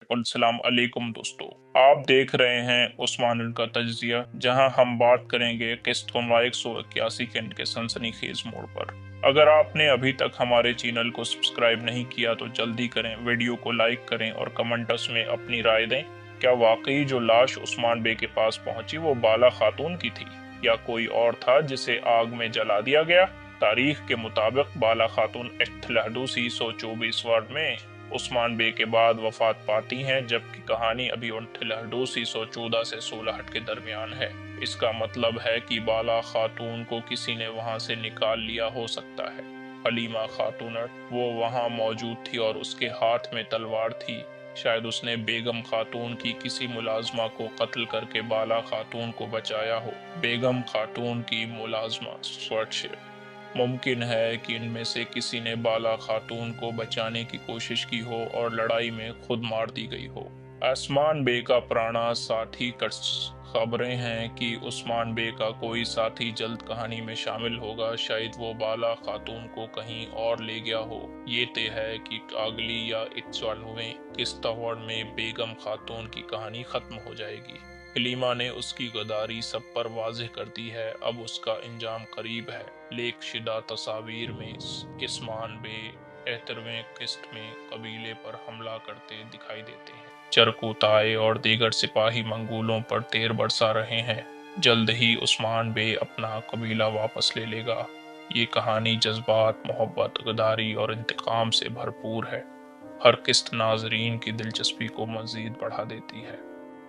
अस्सलाम अलैकुम दोस्तों, आप देख रहे हैं उस्मान का तज्जिया, जहां हम बात करेंगे किस्तुनवा 181 के इनके सनसनीखेज मोड़ पर। अगर आपने अभी तक हमारे चैनल को सब्सक्राइब नहीं किया तो जल्दी करें, वीडियो को लाइक करें और कमेंट्स में अपनी राय दें। क्या वाकई जो लाश उस्मान बे के पास पहुंची वो बाला खातून की थी या कोई और था जिसे आग में जला दिया गया? तारीख के मुताबिक बाला खातून इख्तिलादूसी 124 वार्ड में उस्मान बे के बाद वफात पाती हैं, जबकि कहानी अभी उनठिलहडूसी 114 से 16 के दरमियान है। इसका मतलब है कि बाला खातून को किसी ने वहां से निकाल लिया हो सकता है। हलीमा खातून वो वहां मौजूद थी और उसके हाथ में तलवार थी। शायद उसने बेगम खातून की किसी मुलाजमा को कत्ल करके बाला खातून को बचाया हो। बेगम खातून की मुलाजमा स्वैटशिप। मुमकिन है कि इनमें से किसी ने बाला खातून को बचाने की कोशिश की हो और लड़ाई में खुद मार दी गई हो। उस्मान बे का पुराना साथी खबरें हैं कि उस्मान बे का कोई साथी जल्द कहानी में शामिल होगा। शायद वो बाला खातून को कहीं और ले गया हो। ये तय है कि अगली या 41वें किस्तवाड़ में बेगम खातून की कहानी खत्म हो जाएगी। हलीमा ने उसकी गद्दारी सब पर वाज़ेह कर दी है। अब उसका इंजाम करीब है। लेक शिदा तस्वीर में उस्मान बे 73वें किस्त में कबीले पर हमला करते दिखाई देते हैं। चरकुताए और दीगर सिपाही मंगोलों पर तीर बरसा रहे हैं। जल्द ही उस्मान बे अपना कबीला वापस ले लेगा। ये कहानी जज्बात, मोहब्बत, गद्दारी और इंतकाम से भरपूर है। हर किस्त नाजरीन की दिलचस्पी को मजीद बढ़ा देती है।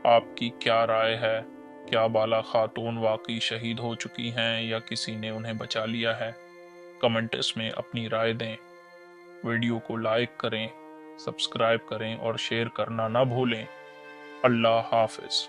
आपकी क्या राय है? क्या बाला खातून वाकई शहीद हो चुकी हैं या किसी ने उन्हें बचा लिया है? कमेंट्स में अपनी राय दें। वीडियो को लाइक करें, सब्सक्राइब करें और शेयर करना ना भूलें। अल्लाह हाफिज।